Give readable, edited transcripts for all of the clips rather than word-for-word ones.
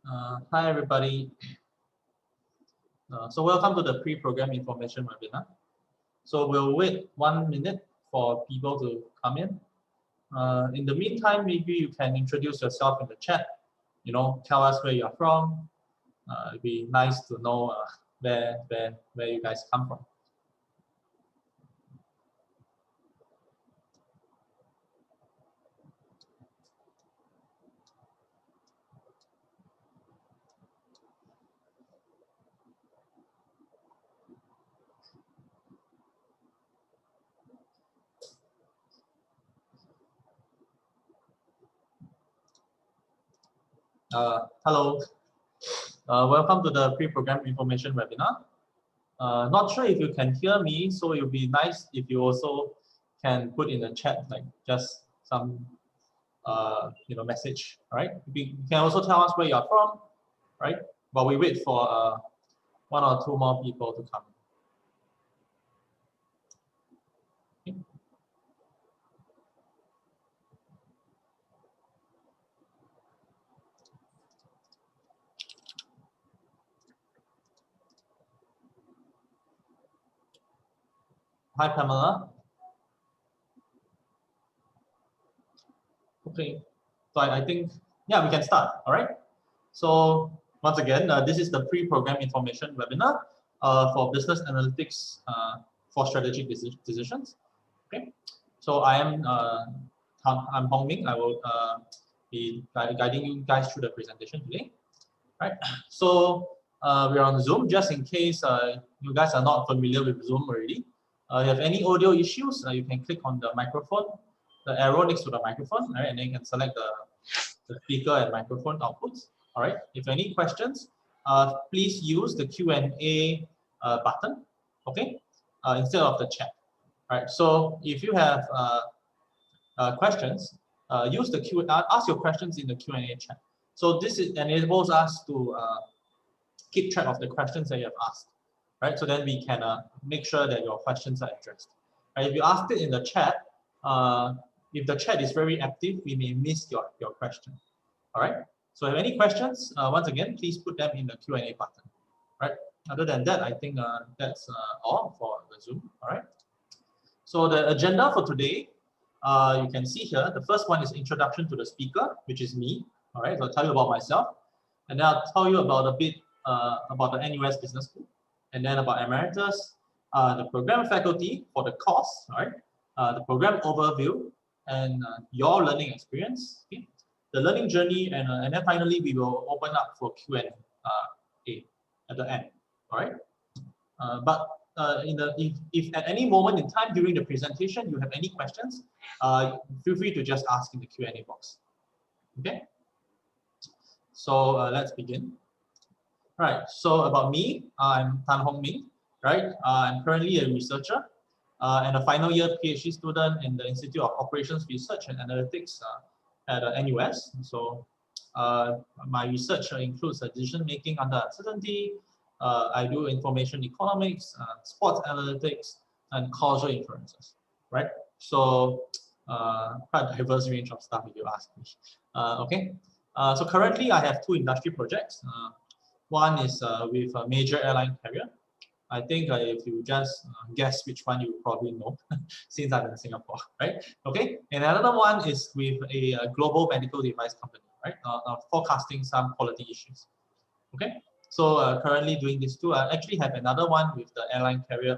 Hi everybody. So welcome to the pre-program information webinar. So we'll wait 1 minute for people to come in. In the meantime, maybe you can introduce yourself in the chat. You know, tell us where you're from. It'd be nice to know where you guys come from. Hello. Welcome to the pre-program information webinar. Not sure if you can hear me, so it would be nice if you also can put in the chat like just some message. All right. You can also tell us where you're from, right? While we wait for 1 or 2 more people to come. Okay. Hi, Pamela. Okay, so I think, yeah, we can start, all right? So once again, this is the pre-program information webinar for business analytics for strategic decisions, okay? So I am I'm Hong Ming. I will be guiding you guys through the presentation today, right? So we're on Zoom, just in case you guys are not familiar with Zoom already. You have any audio issues, you can click on the microphone, the arrow next to the microphone, right? And then you can select the speaker and microphone outputs. All right. If any questions, please use the Q&A button, okay, instead of the chat. All right. So if you have questions, use the ask your questions in the Q&A chat. So this enables us to keep track of the questions that you have asked, right? So then we can make sure that your questions are addressed. Right? If you asked it in the chat, if the chat is very active, we may miss your question. All right. So if any questions, once again, please put them in the Q&A button. Right. Other than that, I think that's all for the Zoom. All right. So the agenda for today, you can see here. The first one is introduction to the speaker, which is me. All right. So I'll tell you about myself, and then I'll tell you about a bit about the NUS Business School, and then about Emeritus, the program faculty for the course, right? The program overview, and your learning experience, okay? The learning journey, and then finally we will open up for Q&A at the end, all right? But if at any moment in time during the presentation you have any questions, feel free to just ask in the Q&A box, okay? So let's begin. Right, so about me, I'm Tan Hong Ming, right? I'm currently a researcher and a final year PhD student in the Institute of Operations Research and Analytics at NUS. So my research includes decision making under uncertainty. I do information economics, sports analytics, and causal inferences, right? So quite a diverse range of stuff if you ask me. Okay, so currently I have 2 industry projects. One is with a major airline carrier. I think if you just guess which one, you probably know, since I'm in Singapore, right? Okay, and another one is with a global medical device company, right? Forecasting some quality issues. Okay, so currently doing these 2. I actually have another one with the airline carrier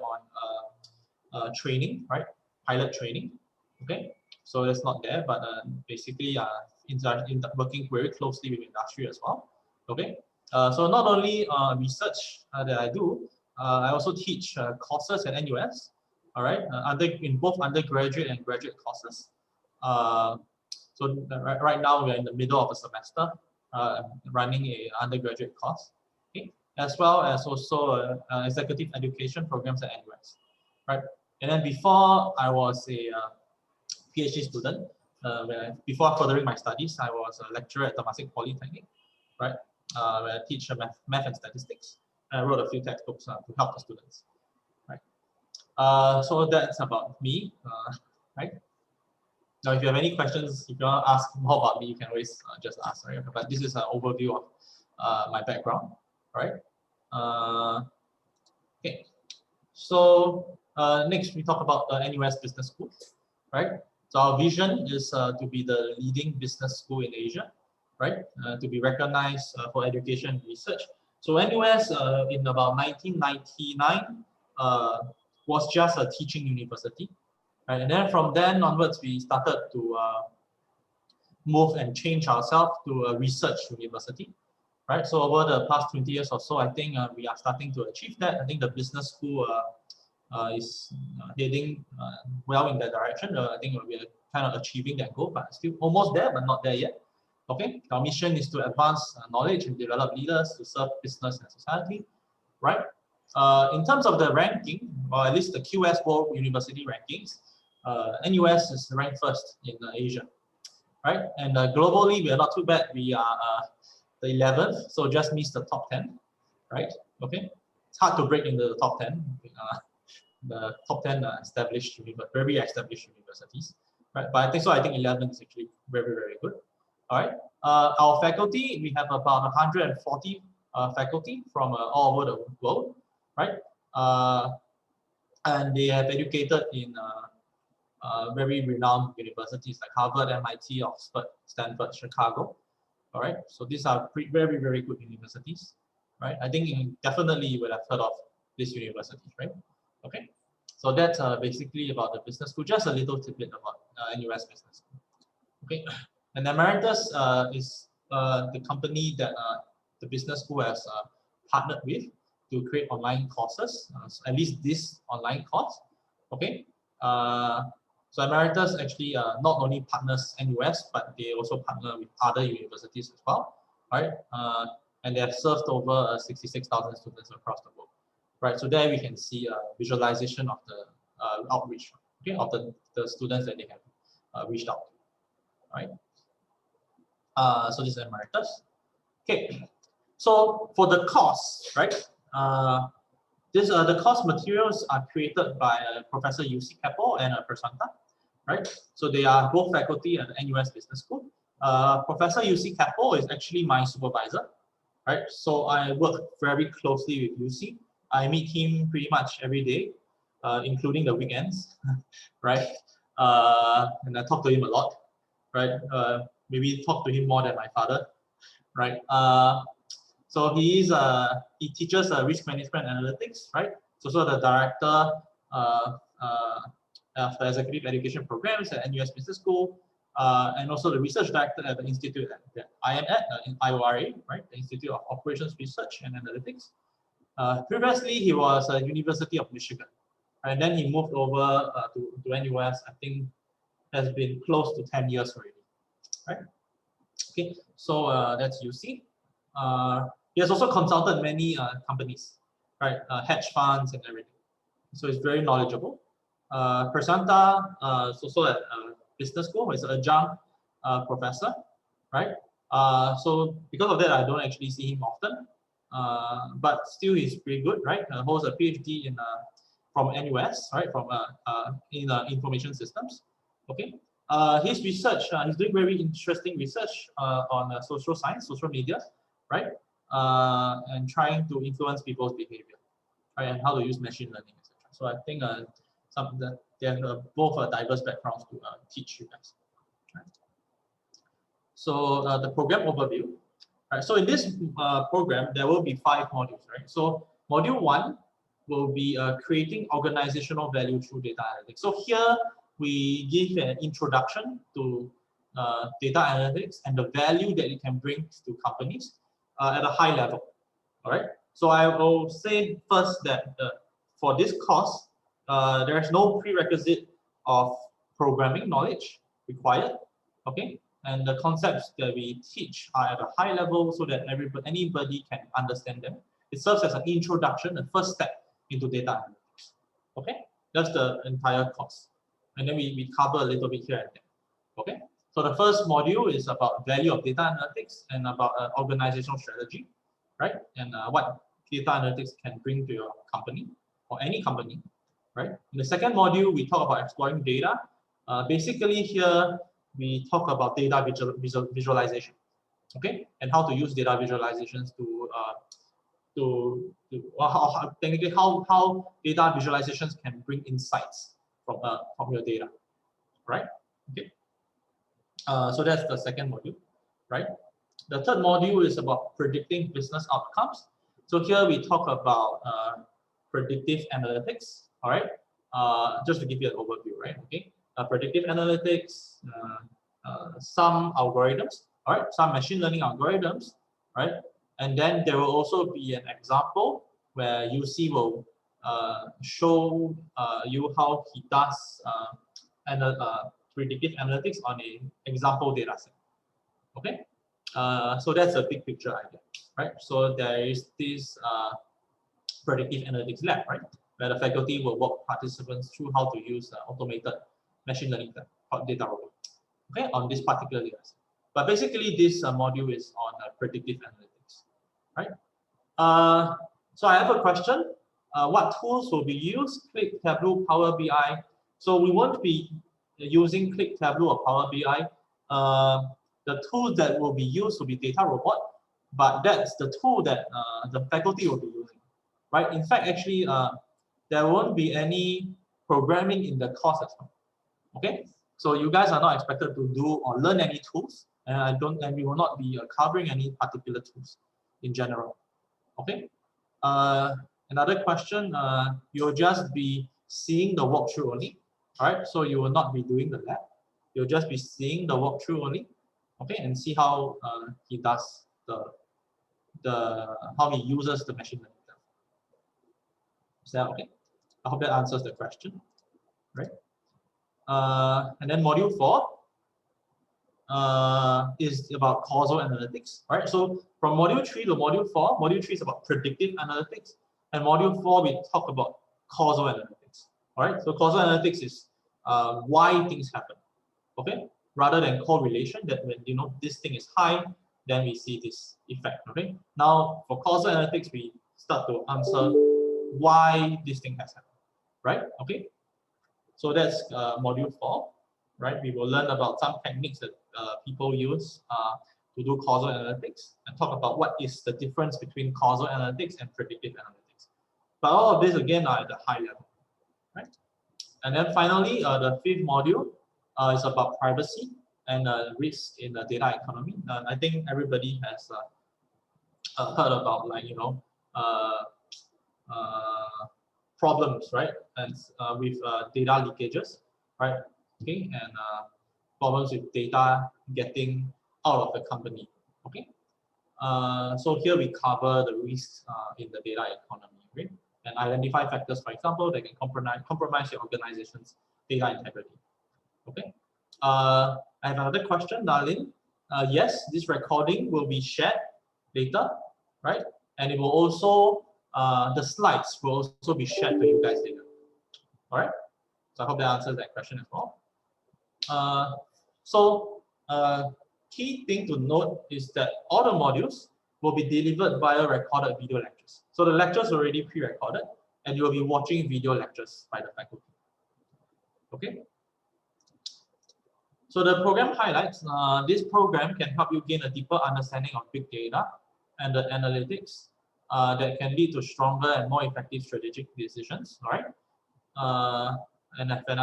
on training, right? Pilot training. Okay, so that's not there, but basically working very closely with industry as well. Okay. So not only research that I do, I also teach courses at NUS, all right, in both undergraduate and graduate courses. So right now we're in the middle of a semester running a undergraduate course, okay, as well as also executive education programs at NUS, right? And then before I was a PhD student, before furthering my studies, I was a lecturer at Temasek Polytechnic, right? Where I teach math and statistics. I wrote a few textbooks to help the students, right? So that's about me, right? Now, if you have any questions, if you want to ask more about me, you can always just ask, right? But this is an overview my background, right? Okay, so next we talk about the NUS Business School, right? So our vision is to be the leading business school in Asia, right? To be recognized for education and research. So NUS in about 1999 was just a teaching university, right? And then from then onwards, we started to move and change ourselves to a research university, right? So over the past 20 years or so, I think we are starting to achieve that. I think the business school is heading well in that direction. I think we are kind of achieving that goal, but still almost there, but not there yet. Okay, our mission is to advance knowledge and develop leaders to serve business and society, right? In terms of the ranking, or at least the QS World University rankings, NUS is ranked first in Asia, right? And globally, we are not too bad. We are the 11th, so just missed the top 10, right? Okay, it's hard to break into the top 10. The top 10 established, very established universities, right? But I think so. I think 11 is actually very, very good. All right. Our faculty, we have about 140 faculty from all over the world, right? And they have educated in very renowned universities like Harvard, MIT, Oxford, Stanford, Chicago. All right. So these are very, very good universities, right? I think definitely you would have heard of these universities, right? Okay. So that's basically about the business school. Just a little tidbit about NUS Business School. Okay. And Emeritus is the company that the business school has partnered with to create online courses, so at least this online course. Okay. So Emeritus actually not only partners NUS, but they also partner with other universities as well, right? And they have served over 66,000 students across the world, right? So there we can see visualization of the outreach, okay, of the students that they have reached out to, right? So this is Emeritus. Okay, so for the course, right? The course materials are created by Professor UC Keppel and Prasanta, right? So they are both faculty at the NUS Business School. Professor UC Keppel is actually my supervisor, right? So I work very closely with UC. I meet him pretty much every day, including the weekends, right? And I talk to him a lot, right? Maybe talk to him more than my father, right? So he teaches risk management analytics, right? So the director of the executive education programs at NUS Business School, and also the research director at the institute that I am at, in IORA, right? The Institute of Operations Research and Analytics. Previously, he was at University of Michigan, and then he moved over to NUS. I think has been close to 10 years already, right? Okay, so that's UC. He has also consulted many companies, right? Hedge funds and everything. So he's very knowledgeable. Prasanta is also at business school. He's an adjunct professor, right? So because of that, I don't actually see him often. But still, he's pretty good, right? Holds a PhD in from NUS, right? From in information systems. Okay. His research, he's doing very interesting research on social science, social media, right? And trying to influence people's behavior, right? And how to use machine learning, etc. So I think they have both diverse backgrounds to teach you guys. Right? So the program overview. Right, so in this program, there will be 5 modules, right? So module 1 will be creating organizational value through data analytics. So here we give an introduction to data analytics and the value that it can bring to companies at a high level, all right? So I will say first that for this course, there is no prerequisite of programming knowledge required, okay? And the concepts that we teach are at a high level so that anybody can understand them. It serves as an introduction, the first step into data analytics. Okay, that's the entire course. And then we cover a little bit here and there. Okay, so the first module is about value of data analytics and about organizational strategy, right? And what data analytics can bring to your company or any company, right? In the second module, we talk about exploring data. Basically here, we talk about data visualization, okay, and how to use data visualizations technically how data visualizations can bring insights from your data, right? Okay. So that's the second module, right? The third module is about predicting business outcomes. So here we talk about predictive analytics, all right? Just to give you an overview, right? Okay. Predictive analytics, some algorithms, all right? Some machine learning algorithms, right? And then there will also be an example where UC will show you how he does predictive analytics on an example data set. Okay, so that's a big picture idea, right? So there is this predictive analytics lab, right, where the faculty will walk participants through how to use automated machine learning data robot, okay, on this particular data set. But basically, this module is on predictive analytics, right? So I have a question. What tools will be used? Click, Tableau, Power BI. So we won't be using Click, Tableau, or Power BI. The tool that will be used will be Data Robot, but that's the tool that the faculty will be using, right? In fact, actually, there won't be any programming in the course as well. Okay, so you guys are not expected to do or learn any tools, and we will not be covering any particular tools in general. Okay. Another question, you'll just be seeing the walkthrough only, all right? So you will not be doing the lab. You'll just be seeing the walkthrough only, okay, and see how he does how he uses the machine learning. Is that okay? I hope that answers the question, right? And then module 4 is about causal analytics, right? So from module 3 to module 4, module 3 is about predictive analytics, and module 4 we talk about causal analytics. All right, so causal analytics is why things happen, okay, rather than correlation, that when this thing is high, then we see this effect. Okay, now for causal analytics we start to answer why this thing has happened, right? Okay, so that's module 4, right? We will learn about some techniques that people use to do causal analytics, and talk about what is the difference between causal analytics and predictive analytics. But all of this again are at the high level, right? And then finally, the 5th module is about privacy and risk in the data economy. I think everybody has heard about, like, problems, right? And with data leakages, right? Okay, and problems with data getting out of the company. Okay, so here we cover the risks in the data economy, right? And identify factors, for example, that can compromise your organization's data integrity. Okay, I have another question, Darlene. Yes, this recording will be shared later, right? And it will also, the slides will also be shared to you guys later. All right, so I hope that answers that question as well. Key thing to note is that all the modules will be delivered via recorded video lectures. So the lectures are already pre-recorded, and you will be watching video lectures by the faculty. Okay. So the program highlights, this program can help you gain a deeper understanding of big data and the analytics that can lead to stronger and more effective strategic decisions. All right. And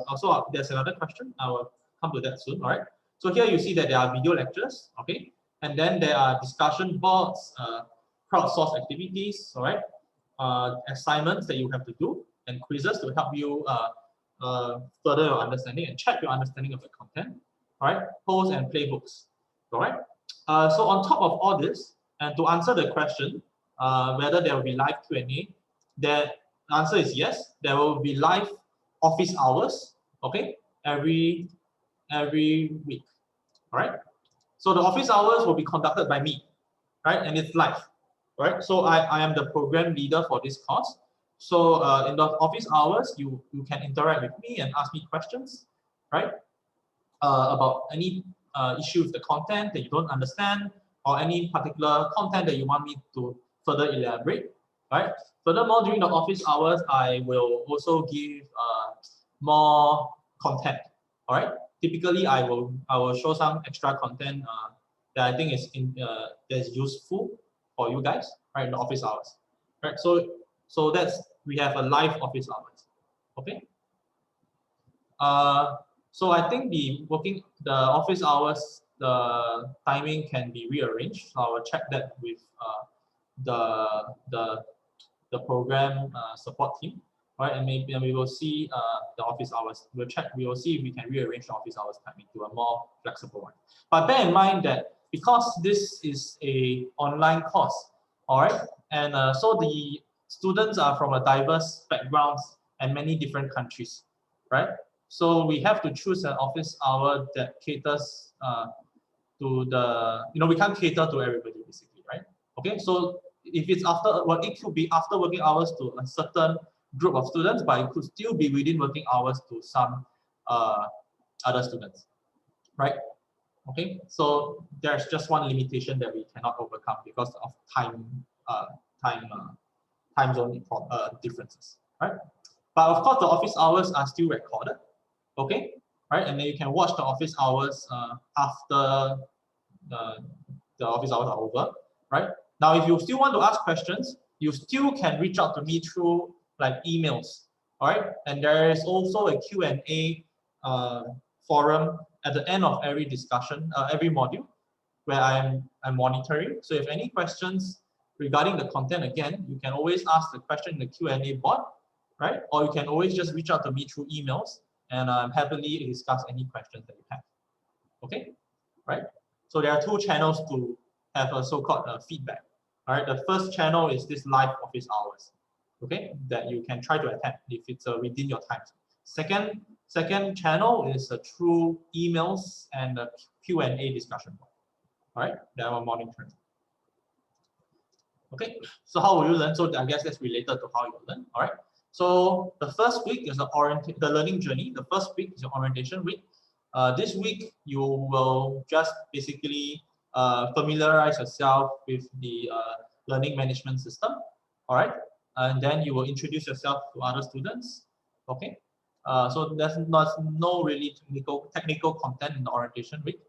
also there's another question. I will come to that soon. All right. So here you see that there are video lectures. Okay. And then there are discussion boards, crowdsourced activities. All right. Assignments that you have to do, and quizzes to help you further your understanding and check your understanding of the content. All right. Polls and playbooks. All right. So on top of all this, and to answer the question whether there will be live Q&A, the answer is yes. There will be live office hours, okay, every week. All right. So the office hours will be conducted by me, right, and it's live. All right. So I am the program leader for this course. So in the office hours, you can interact with me and ask me questions, right, about any issue with the content that you don't understand, or any particular content that you want me to further elaborate, right? Furthermore, during the office hours, I will also give more content. All right. Typically, I will show some extra content that I think is that's useful for you guys, right? In the office hours, right? So we have a live office hours, okay? So I think the office hours, the timing can be rearranged. So I will check that with the program support team, right? And maybe we will see the office hours. We will see if we can rearrange the office hours timing to a more flexible one. But bear in mind that because this is a online course, all right, and so the students are from a diverse backgrounds and many different countries, right? So we have to choose an office hour that caters to the, we can't cater to everybody basically, right? Okay, so if it's after, well, it could be after working hours to a certain group of students, but it could still be within working hours to some other students, right? Okay, so there's just one limitation that we cannot overcome because of time zone differences, right? But of course, the office hours are still recorded, okay, right? And then you can watch the office hours after the office hours are over, right? Now, if you still want to ask questions, you still can reach out to me through like emails, all right? And there is also a Q&A forum at the end of every discussion, every module, where I'm monitoring. So if any questions regarding the content, again, you can always ask the question in the Q&A bot, right? Or you can always just reach out to me through emails, and happily discuss any questions that you have. Okay, right? So there are two channels to have a so-called feedback. All right, the first channel is this live office hours, okay, that you can try to attend if it's within your time. Second channel is through emails and Q&A discussion. All right, that we're monitoring. Okay, so how will you learn? So I guess that's related to how you learn. All right. So the first week is the learning journey. The first week is your orientation week. This week you will just basically familiarize yourself with the learning management system. All right, and then you will introduce yourself to other students. Okay, so there's no really technical content in the orientation week.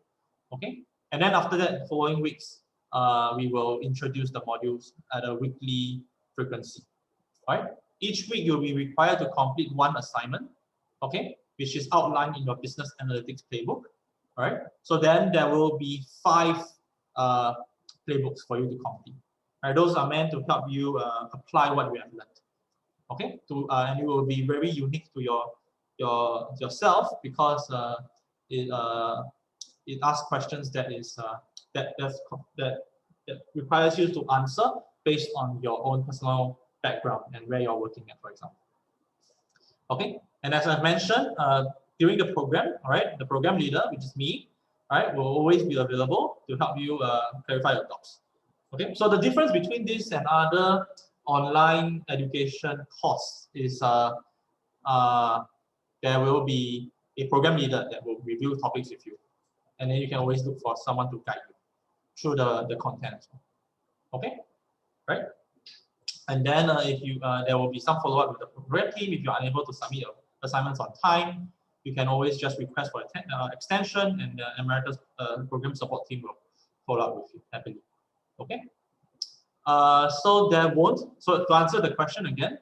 Okay, and then after that, following weeks, we will introduce the modules at a weekly frequency. Right? Each week you'll be required to complete one assignment, okay, which is outlined in your business analytics playbook. All right. So then there will be 5 playbooks for you to complete. Right? Those are meant to help you apply what we have learned. Okay. And it will be very unique to yourself because it asks questions that requires you to answer based on your own personal background and where you're working at, for example. Okay, and as I mentioned, during the program, all right, the program leader, which is me, all right, will always be available to help you clarify your doubts. Okay, so the difference between this and other online education courses is there will be a program leader that will review topics with you, and then you can always look for someone to guide you through the content as well. Okay, right? And then if you there will be some follow-up with the program team. If you're unable to submit your assignments on time, you can always just request for extension, and the Emeritus program support team will follow up with you happily. Okay. So to answer the question again,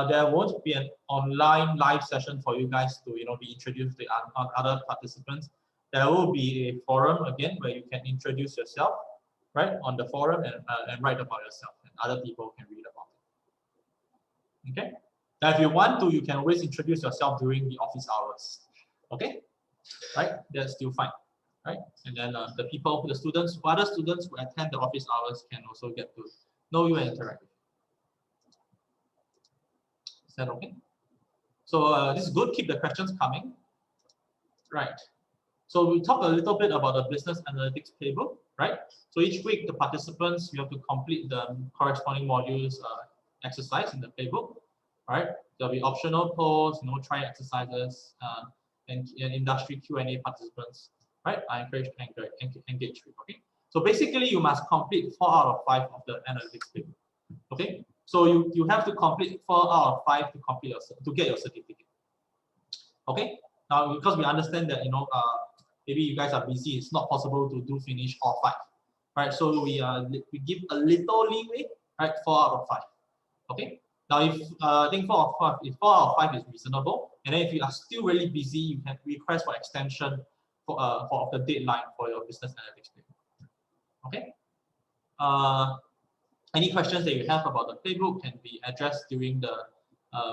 there won't be an online live session for you guys to be introduced to other participants. There will be a forum again where you can introduce yourself, right, on the forum and write about yourself, and other people can read about it. Okay. Now, if you want to, you can always introduce yourself during the office hours. Okay, right? That's still fine, right? And then other students who attend the office hours can also get to know you and interact with you. Is that okay? So this is good. Keep the questions coming. Right. So we talk a little bit about the business analytics playbook, right? So each week, the participants, you have to complete the corresponding modules exercise in the playbook, right? There'll be optional polls, try exercises, and industry Q&A participants, right? I encourage to engage with, okay? So basically, you must complete 4 out of 5 of the analytics playbook, okay? So you have to complete 4 out of 5 to get your certificate, okay? Now, because we understand that maybe you guys are busy, it's not possible to do finish all 5, right? So we give a little leeway, right? 4 out of 5. Okay. Now, if I think 4 out of 5, if 4 out of 5 is reasonable, and then if you are still really busy, you can request for extension for the deadline for your business analytics playbook. Okay. Any questions that you have about the playbook can be addressed during the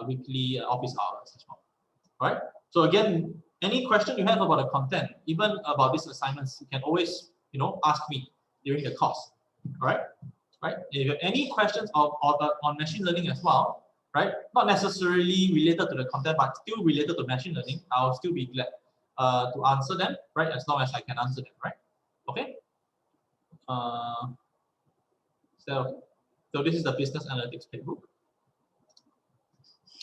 weekly office hours as well. All right. So again, any question you have about the content, even about these assignments, you can always ask me during the course. All right. Right. If you have any questions on machine learning as well, right? Not necessarily related to the content, but still related to machine learning, I'll still be glad to answer them, right? As long as I can answer them, right? Okay. So this is the business analytics playbook.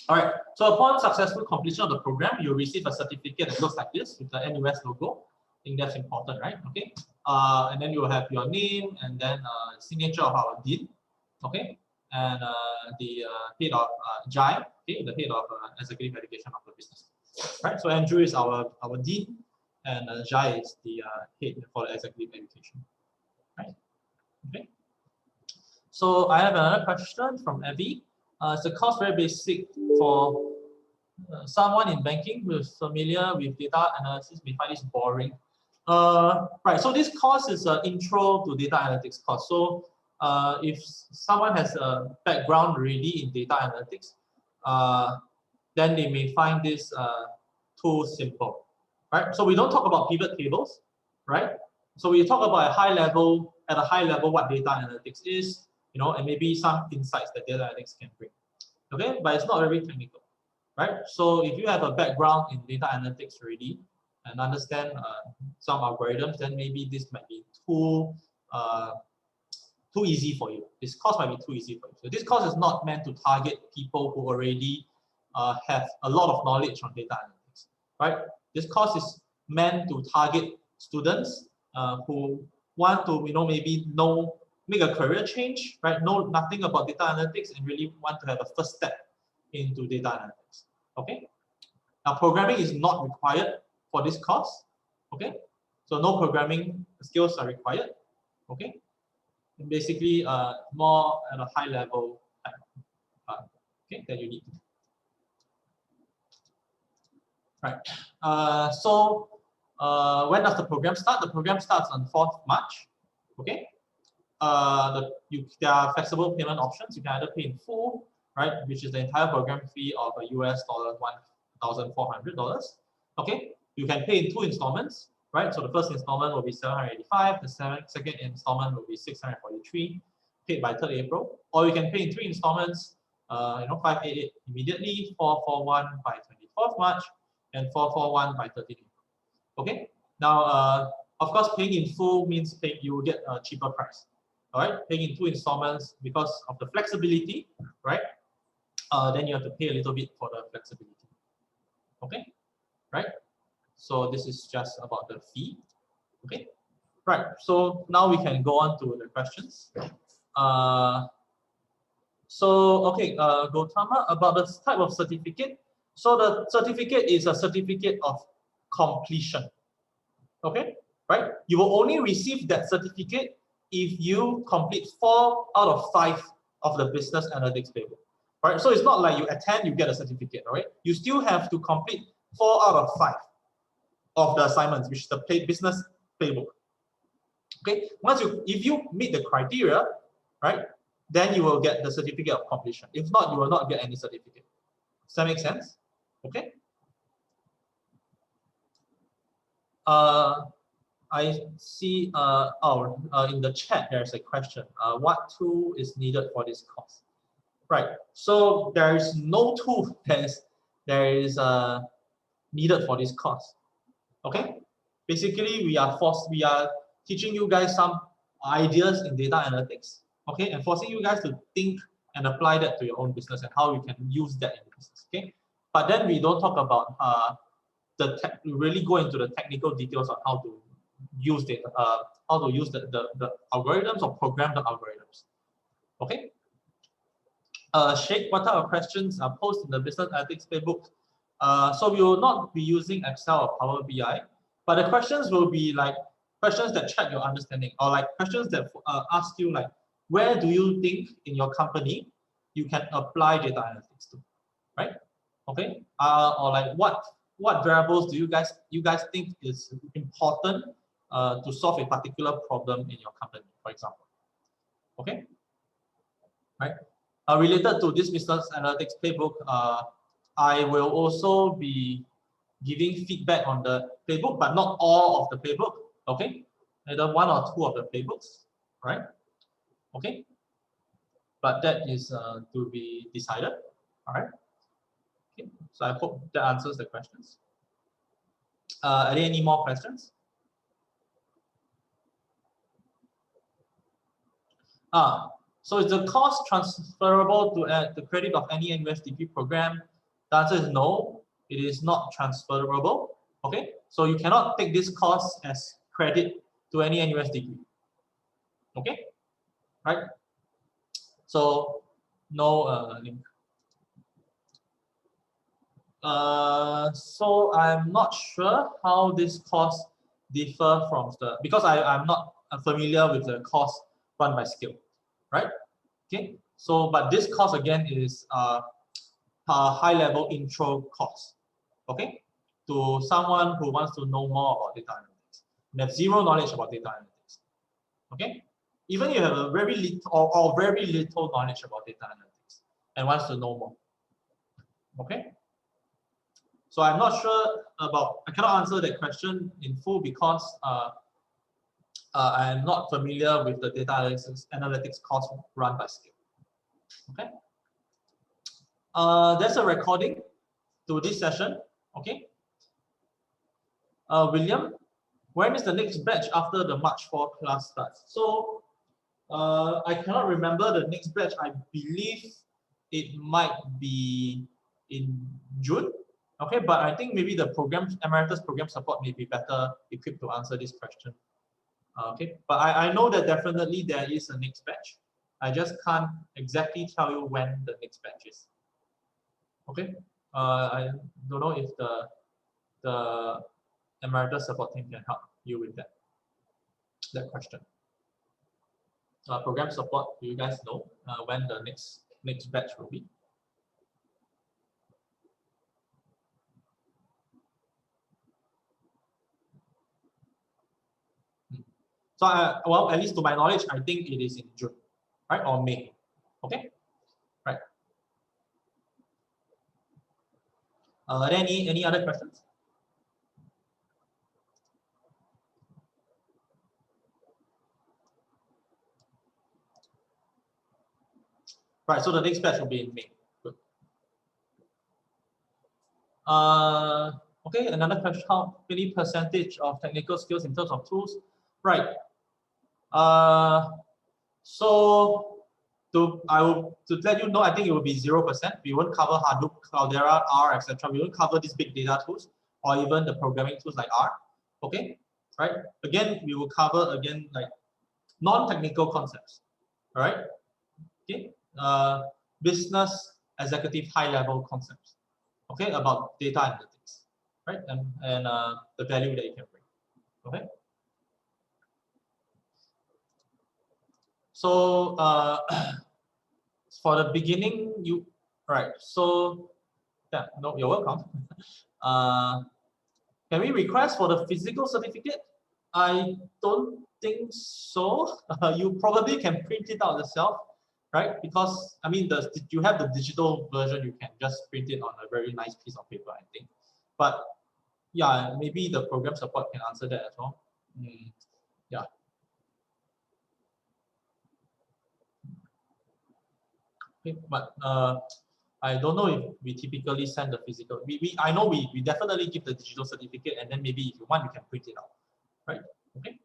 All right. So upon successful completion of the program, you'll receive a certificate that looks like this with the NUS logo. I think that's important, right? Okay. And then you will have your name and then signature of our dean. Okay. And the head of Jai, okay, the head of executive education of the business. Right. So Andrew is our dean, and Jai is the head for the executive education. Right. Okay. So I have another question from Evie. Is the course very basic for someone in banking who is familiar with data analysis may find this boring? Right, so this course is an intro to data analytics course. So if someone has a background already in data analytics, then they may find this too simple, right? So we don't talk about pivot tables, right? So we talk about at a high level what data analytics is, and maybe some insights that data analytics can bring. Okay, but it's not very technical, right? So if you have a background in data analytics already and understand some algorithms, then maybe this might be too easy for you. This course might be too easy for you. So this course is not meant to target people who already have a lot of knowledge on data analytics, right? This course is meant to target students who want to, maybe make a career change, right? Know nothing about data analytics and really want to have a first step into data analytics. Okay. Now, programming is not required for this course. Okay. So no programming skills are required. Okay. And basically, more at a high level, okay, that you need. Right. So when does the program start? The program starts on 4th March. Okay. There are flexible payment options. You can either pay in full, right, which is the entire program fee of US $1,400. Okay, you can pay in 2 installments, right? So the first installment will be $785, the second installment will be $643, paid by 3rd April, or you can pay in 3 installments, 588 immediately, 441 by 24th March, and 441 by 13th April. Okay, now of course paying in full means you will get a cheaper price. All right, paying in 2 installments because of the flexibility, right? Then you have to pay a little bit for the flexibility. Okay, right? So this is just about the fee. Okay, right. So now we can go on to the questions. Gautama, about the type of certificate. So the certificate is a certificate of completion. Okay, right? You will only receive that certificate if you complete 4 out of 5 of the business analytics playbook. Right? So it's not like you attend, you get a certificate, all right? You still have to complete 4 out of 5 of the assignments, which is the business playbook. Okay, if you meet the criteria, right, then you will get the certificate of completion. If not, you will not get any certificate. Does that make sense? Okay. I see, in the chat, there's a question. What tool is needed for this course? Right, so there is no tool that is needed for this course. Okay, basically we are teaching you guys some ideas in data analytics. Okay, and forcing you guys to think and apply that to your own business and how you can use that in the business. Okay, but then we don't talk about we really go into the technical details on how to use data, how to use the algorithms or program the algorithms. Okay. Sheikh, what type of questions are posted in the business analytics playbook? So we will not be using Excel or Power BI. But the questions will be like questions that check your understanding, or like questions that ask you like, where do you think in your company you can apply data analytics to, right? Okay, or like what variables do you guys think is important to solve a particular problem in your company, for example. Okay, right. Related to this business analytics playbook, I will also be giving feedback on the playbook, but not all of the playbook. Okay, either one or two of the playbooks, right? Okay, but that is to be decided. All right. Okay. So I hope that answers the questions. Are there any more questions? So is the cost transferable to the credit of any NUS degree program? The answer is no, it is not transferable. Okay, so you cannot take this cost as credit to any NUS degree. Okay, right? So no link. So I'm not sure how this cost differ from the, because I'm not familiar with the cost run by skill, right? Okay, so but this course again is a high level intro course, okay, to someone who wants to know more about data analytics and have zero knowledge about data analytics. Okay, even you have a very little or very little knowledge about data analytics and wants to know more. Okay, so I'm not sure about, I cannot answer that question in full because I am not familiar with the data analytics course run by skill. Okay. There's a recording to this session. Okay. William, when is the next batch after the March 4 class starts? So I cannot remember the next batch. I believe it might be in June. Okay, but I think maybe the Emeritus program support may be better equipped to answer this question. Okay, but I know that definitely there is a next batch. I just can't exactly tell you when the next batch is. Okay, I don't know if the Emeritus support team can help you with that question. Program support, do you guys know when the next batch will be? So well, at least to my knowledge, I think it is in June, right, or May. Okay, right. Are there any other questions? Right, so the next batch will be in May. Good. Okay, another question: how many percentage of technical skills in terms of tools? Right. So to let you know, I think it will be 0%. We won't cover Hadoop, Cloudera, R, etc. We won't cover these big data tools or even the programming tools like R. Okay, right? Again, we will cover again like non-technical concepts. All right. Okay. Business executive high-level concepts. Okay, about data analytics, right? And the value that you can bring. Okay. So for the beginning, right? So yeah, no, you're welcome. Can we request for the physical certificate? I don't think so. You probably can print it out yourself, right? Because I mean, you have the digital version. You can just print it on a very nice piece of paper, I think. But yeah, maybe the program support can answer that as well. Yeah. Okay, but I don't know if we typically send the physical. I know we definitely give the digital certificate, and then maybe if you want, you can print it out, right? Okay.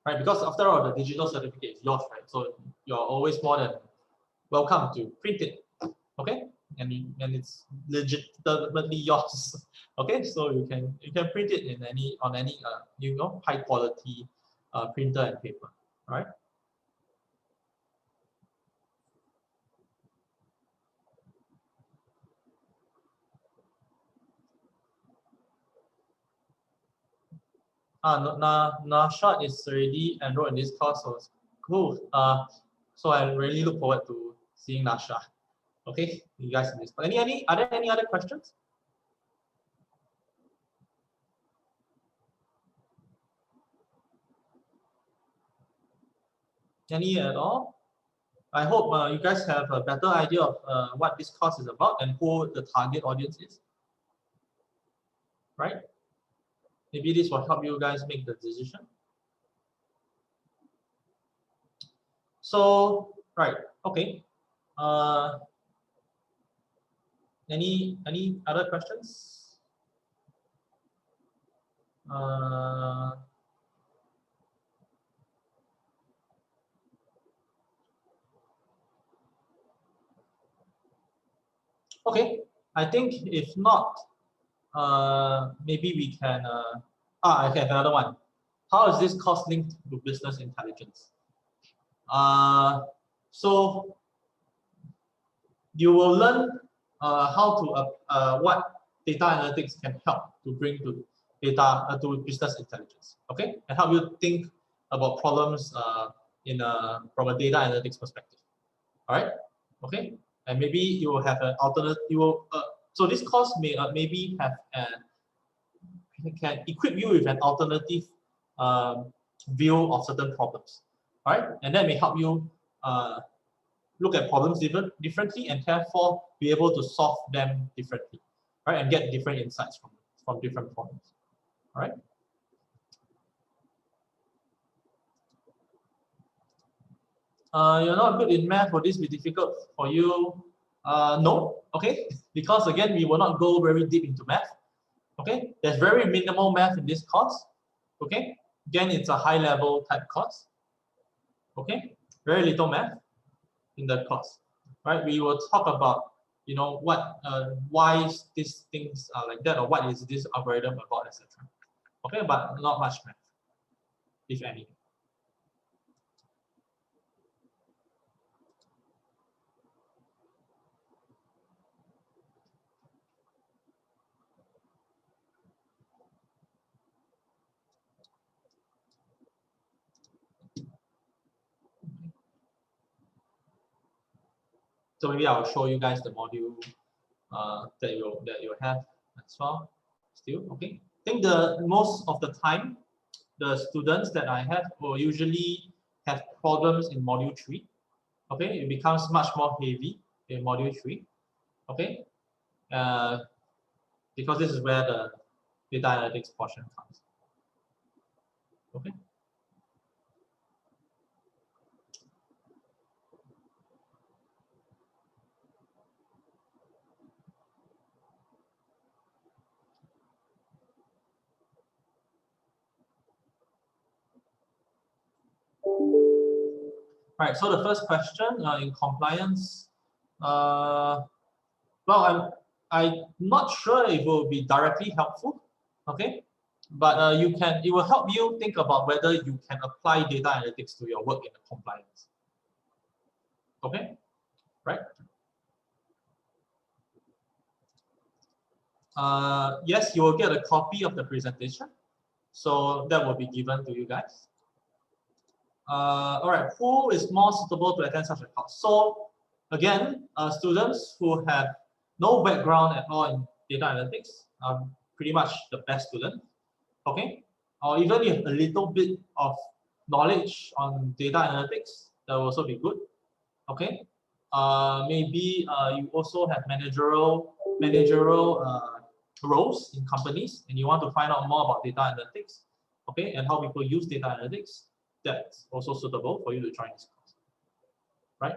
Right, because after all, the digital certificate is yours, right? So you're always more than welcome to print it, okay? And it's legitimately yours, okay? So you can print it on any high quality printer and paper, all right? Nasha is already enrolled in this course, so it's cool. So I really look forward to seeing Nasha. Okay, you guys in this. Are there any other questions? Any at all? I hope you guys have a better idea of what this course is about and who the target audience is. Right? Maybe this will help you guys make the decision. So, right, okay. Any other questions? Okay, I think if not, maybe we can. I have another one. How is this course linked to business intelligence? So you will learn how to what data analytics can help to bring to to business intelligence. Okay, and help you think about problems from a data analytics perspective. All right. Okay, and maybe you will have an alternate. So this course may maybe have can equip you with an alternative view of certain problems. All right, and that may help you look at problems differently and therefore be able to solve them differently, right? And get different insights from different problems. All right. You're not good in math. Will this be difficult for you? No. Okay. Because again, we will not go very deep into math. Okay. There's very minimal math in this course. Okay. Again, it's a high-level type course. Okay. Very little math in the course. Right. We will talk about what why these things are like that, or what is this algorithm about, etc. Okay, but not much math, if any. So maybe I'll show you guys the module that you have as well. Still, okay. I think the most of the time, the students that I have will usually have problems in module 3. Okay, it becomes much more heavy in module 3. Okay, because this is where the data analytics portion comes. Okay. All right, so the first question in compliance, well, I'm not sure if it will be directly helpful, okay? But it will help you think about whether you can apply data analytics to your work in the compliance. Okay, right? Yes, you will get a copy of the presentation, so that will be given to you guys. All right, who is more suitable to attend such a course? So again, students who have no background at all in data analytics are pretty much the best student. Okay, or even if a little bit of knowledge on data analytics, that will also be good. Okay, maybe you also have managerial roles in companies, and you want to find out more about data analytics. Okay, and how people use data analytics. That's also suitable for you to join this course, right?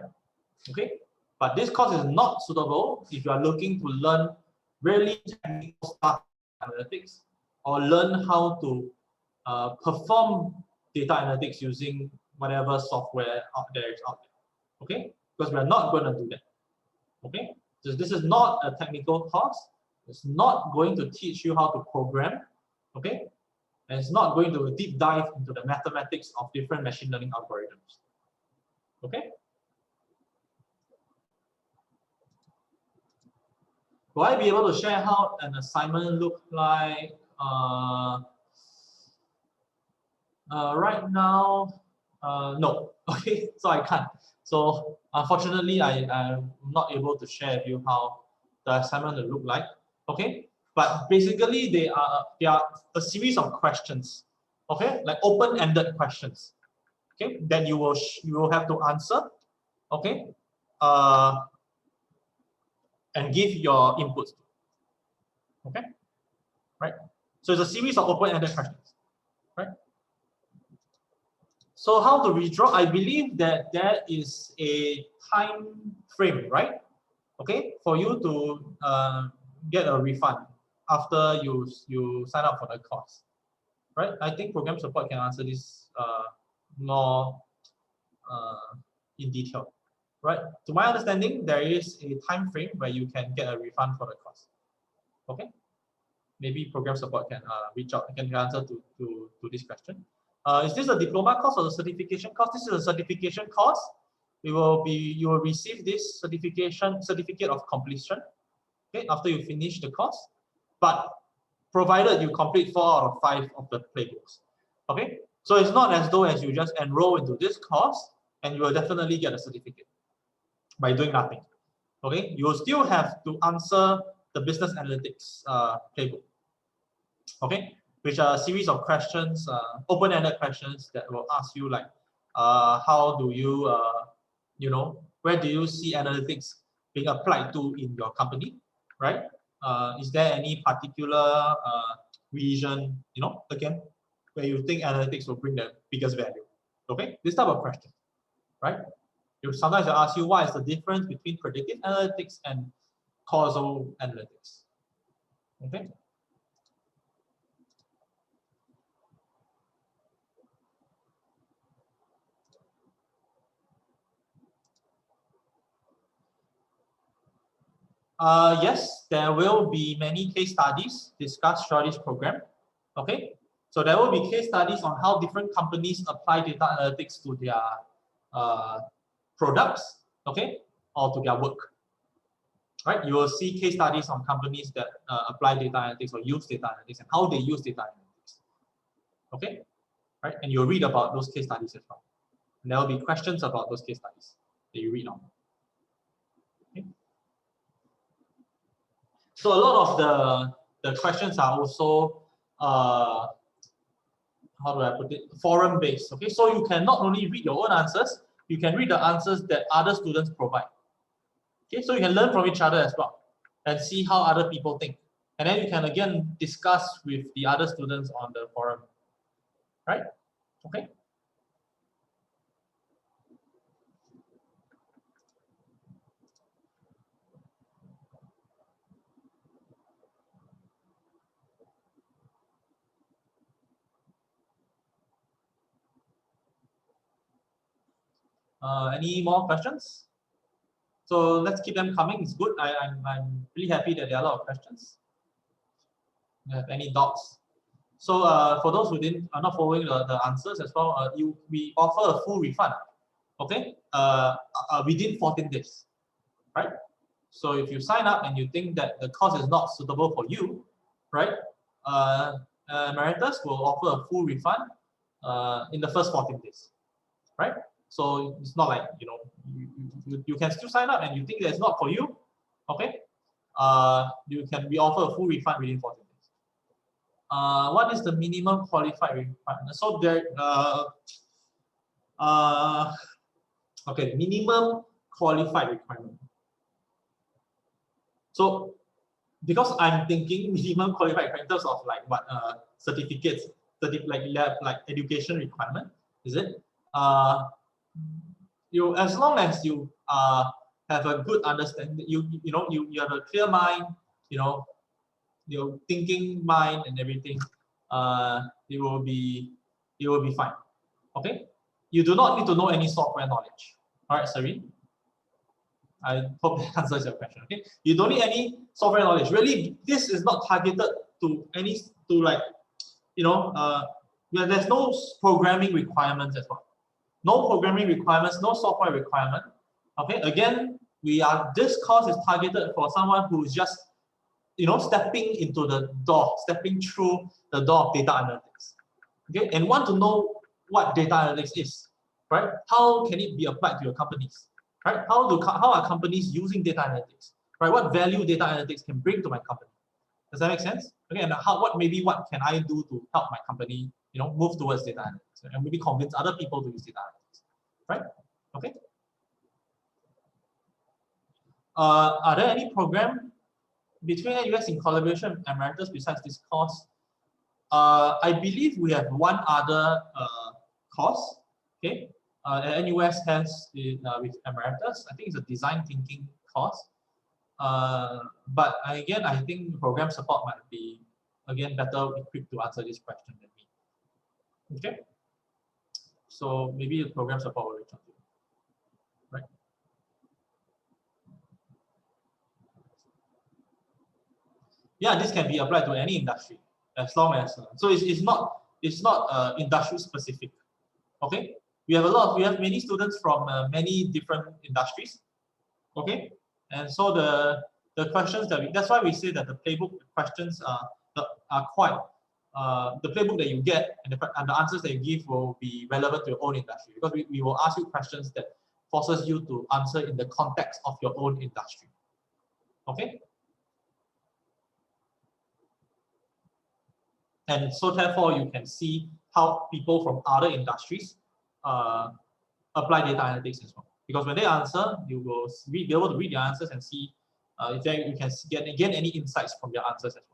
Okay, but this course is not suitable if you are looking to learn really technical stuff in analytics, or learn how to perform data analytics using whatever software there is out there. Okay, because we're not going to do that. Okay, so this is not a technical course. It's not going to teach you how to program. Okay, and it's not going to deep dive into the mathematics of different machine learning algorithms. Okay. Will I be able to share how an assignment look like? Right now, no. Okay, so I can't. So unfortunately, I'm not able to share with you how the assignment will look like. Okay, but basically they are a series of questions. Okay, like open-ended questions. Okay, that you will have to answer. Okay, uh, and give your inputs. Okay, right. So it's a series of open-ended questions. Right. So how to withdraw? I believe that there is a time frame, right? Okay, for you to get a refund after you sign up for the course, right? I think program support can answer this more in detail, right? To my understanding, there is a time frame where you can get a refund for the course. Okay, maybe program support can reach out, can answer to this question. Is this a diploma course or a certification course? This is a certification course. You will receive this certificate of completion, okay, after you finish the course, but provided you complete 4 out of 5 of the playbooks. Okay, so it's not as though as you just enroll into this course and you will definitely get a certificate by doing nothing. Okay, you will still have to answer the business analytics playbook. Okay, which are a series of questions, open-ended questions that will ask you like, how do you, where do you see analytics being applied to in your company, right? Is there any particular region, again, where you think analytics will bring the biggest value? Okay, this type of question, right? Sometimes they ask you what is the difference between predictive analytics and causal analytics. Okay. Yes, there will be many case studies discussed throughout this program. Okay, so there will be case studies on how different companies apply data analytics to their products, okay, or to their work. Right, you will see case studies on companies that apply data analytics or use data analytics and how they use data analytics. Okay, right, and you'll read about those case studies as well. And there will be questions about those case studies that you read on. Okay. So a lot of the questions are also how do I put it, forum based. Okay, so you can not only read your own answers, you can read the answers that other students provide. Okay, so you can learn from each other as well and see how other people think, and then you can again discuss with the other students on the forum, right? Okay. Any more questions? So let's keep them coming. It's good. I'm really happy that there are a lot of questions. Do you have any doubts? So for those who are not following the answers as well, we offer a full refund. Okay, within 14 days, right? So if you sign up and you think that the course is not suitable for you, right? Emeritus will offer a full refund in the first 14 days, right? So it's not like you can still sign up and you think that it's not for you, okay? We offer a full refund within 14 days. What is the minimum qualified requirement? So there, okay, minimum qualified requirement. So because I'm thinking minimum qualified in terms of like what certificates, like education requirement, is it? As long as you have a good understanding, you have a clear mind, your thinking mind and everything, it will be fine. Okay, you do not need to know any software knowledge. All right, Serene. I hope that answers your question. Okay, you don't need any software knowledge. Really, this is not targeted to there's no programming requirements as well. No programming requirements, no software requirement. Okay, again, this course is targeted for someone who is just stepping into the door, stepping through the door of data analytics. Okay, and want to know what data analytics is, right? How can it be applied to your companies, right? How are companies using data analytics, right? What value data analytics can bring to my company? Does that make sense? Okay, and what can I do to help my company, move towards data analytics, and maybe convince other people to use data analytics, right? Okay. Are there any program between NUS in collaboration with Emeritus besides this course? I believe we have one other course. Okay, NUS has with Emeritus. I think it's a design thinking course. But again, I think program support might be better equipped to answer this question than me. Okay, so maybe the program support will reach out to you, right? Yeah, this can be applied to any industry as long as so it's not industry specific. Okay, we have many students from many different industries. Okay, and so the questions that's why we say that the playbook questions are quite the playbook that you get and the answers that you give will be relevant to your own industry, because we will ask you questions that forces you to answer in the context of your own industry. Okay. And so therefore, you can see how people from other industries apply data analytics as well. Because when they answer, you will be able to read their answers and see if you can get any insights from their answers as well.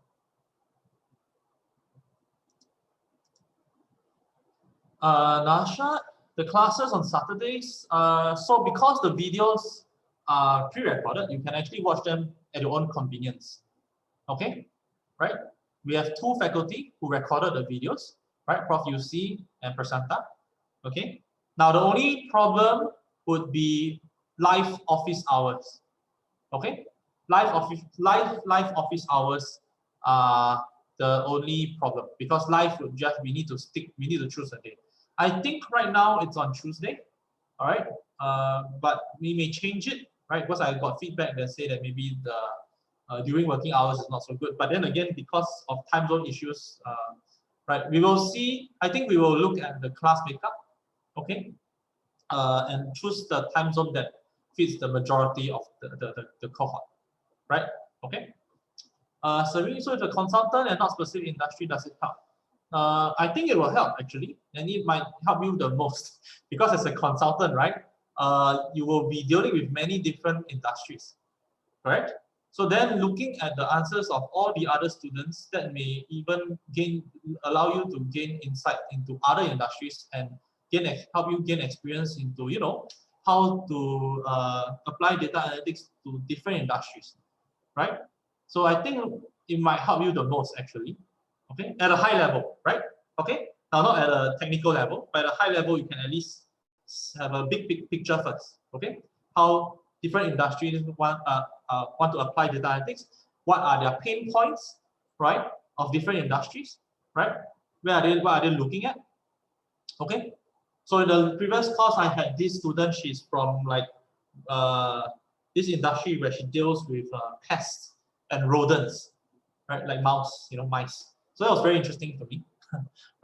Nasha, the classes on Saturdays. So because the videos are pre-recorded, you can actually watch them at your own convenience. Okay, right? We have two faculty who recorded the videos, right? Prof. UC and Prasanta. Okay. Now the only problem would be live office hours. Okay. Live office hours are the only problem, because live would just we need to choose a day. I think right now it's on Tuesday. All right. But we may change it, right? Because I got feedback that say that maybe the during working hours is not so good. But then again, because of time zone issues, right, we will see. I think we will look at the class makeup, okay, and choose the time zone that fits the majority of the cohort, right? Okay. So if a consultant and not specific industry, does it help? I think it will help actually, and it might help you the most because as a consultant, right, you will be dealing with many different industries, correct? So then looking at the answers of all the other students, that may even allow you to gain insight into other industries and help you gain experience into, how to apply data analytics to different industries, right? So I think it might help you the most actually, okay, at a high level, right? Okay, now not at a technical level, but at a high level, you can at least have a big picture first, okay? How different industries want to apply data analytics, what are their pain points, right, of different industries, right? What are they looking at? Okay. So in the previous course, I had this student. She's from like this industry where she deals with pests and rodents, right? Like mouse, mice. So that was very interesting to me,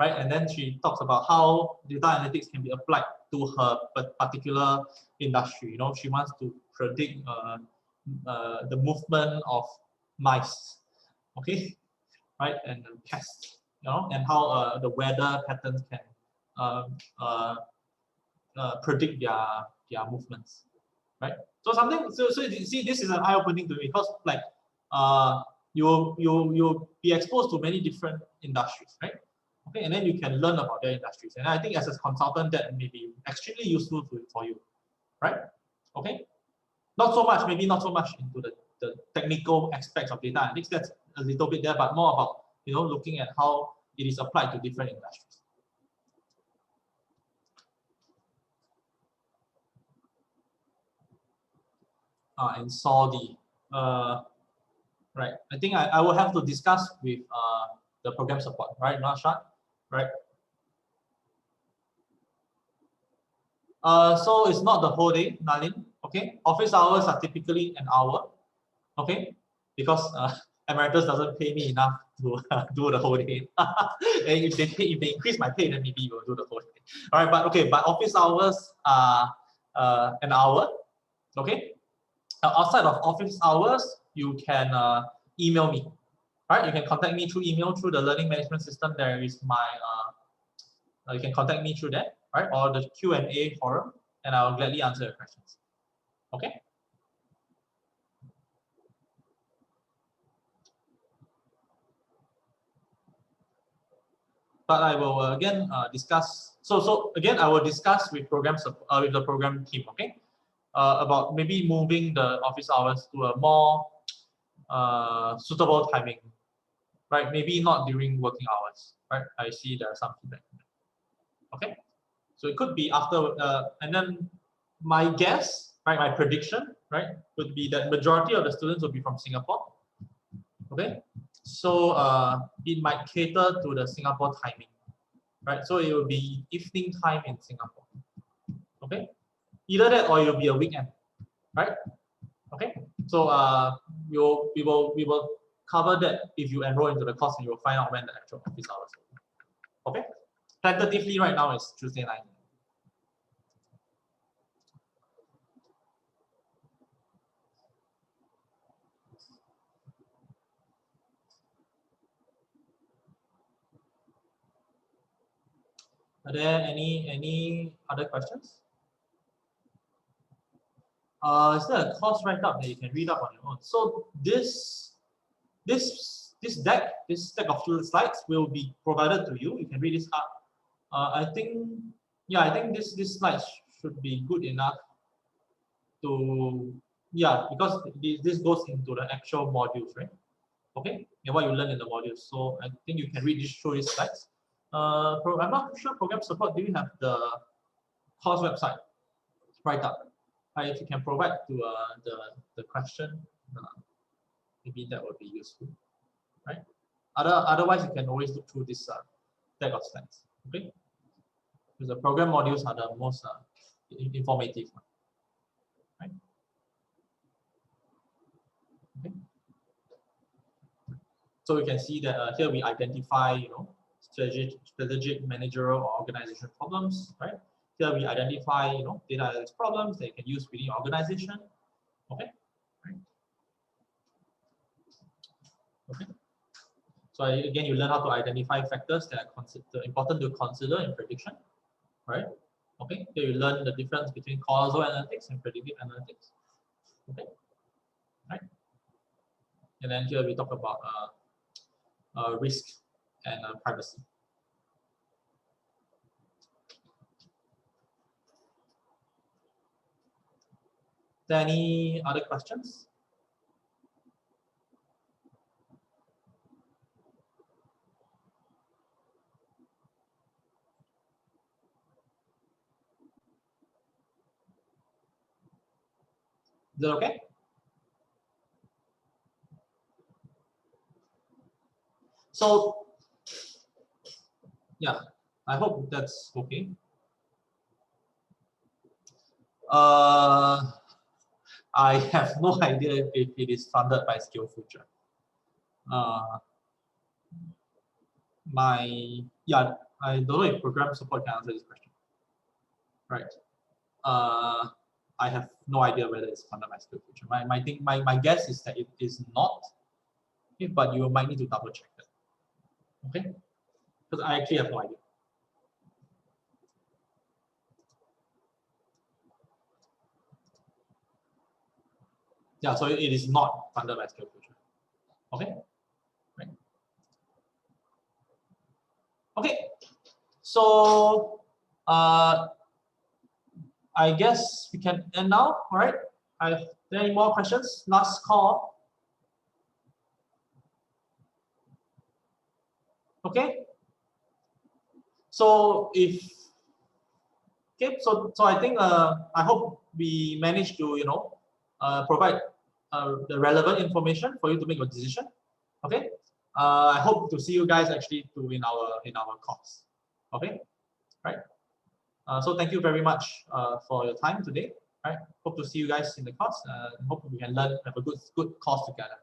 right? And then she talks about how data analytics can be applied to her particular industry. She wants to predict the movement of mice, okay, right, and pests, and how the weather patterns can predict their movements, right? So you see, this is an eye-opening to me because like you'll be exposed to many different industries, right? Okay, and then you can learn about their industries, and I think as a consultant that may be extremely useful for you, right? Okay, maybe not so much into the technical aspects of data analytics. That's a little bit there, but more about looking at how it is applied to different industries. And Saudi, right? I think I will have to discuss with the program support, right, Nasha, right? So it's not the whole day, Nalin. Okay, office hours are typically an hour. Okay, because Emeritus doesn't pay me enough to do the whole day. And if they increase my pay, then maybe we'll do the whole day. All right, but okay, but office hours are an hour. Okay. Outside of office hours, you can email me. All right, you can contact me through email through the learning management system. There is my you can contact me through that, right, or the Q&A forum, and I will gladly answer your questions. Okay. But I will again discuss. So again, I will discuss with with the program team. Okay, about maybe moving the office hours to a more suitable timing, right? Maybe not during working hours, right? I see there are some feedback. Okay, so it could be after, and then my guess, right? My prediction, right, would be that majority of the students will be from Singapore. Okay, so it might cater to the Singapore timing, right? So it will be evening time in Singapore. Okay, either that or it will be a weekend, right? Okay, so we will cover that if you enroll into the course, and you will find out when the actual office hours will be. Okay, tentatively right now is Tuesday night. Are there any other questions? Is there a course write-up that you can read up on your own? So this deck of slides will be provided to you. You can read this up. I think this slides should be good enough to, because this goes into the actual modules, right? Okay, and what you learn in the modules. So I think you can read through these slides. I'm not sure program support. Do you have the course website right up? If you can provide to the question, maybe that would be useful, right? Otherwise, you can always look through this deck of slides. Okay, because the program modules are the most informative, right? Okay. So we can see that here we identify, strategic, managerial, or organizational problems, right? Here we identify, data analytics problems that you can use within your organization. Okay, right? Okay. So again, you learn how to identify factors that are important to consider in prediction, right? Okay. Here you learn the difference between causal analytics and predictive analytics. Okay, right? And then here we talk about risk and privacy. Is there any other questions? Is that okay? So, yeah, I hope that's okay. I have no idea if it is funded by SkillsFuture. I don't know if program support can answer this question. Right. I have no idea whether it's funded by SkillsFuture. My guess is that it is not, but you might need to double check that. Okay, because I actually have no idea. Yeah, so it is not funded by SkillsFuture. Okay, right. Okay, so I guess we can end now. All right. Are there any more questions? Last call. Okay. So so I think I hope we managed to provide the relevant information for you to make your decision. Okay. I hope to see you guys actually in our course. Okay. Right. So thank you very much for your time today. Right. Hope to see you guys in the course. Hope we can have a good course together.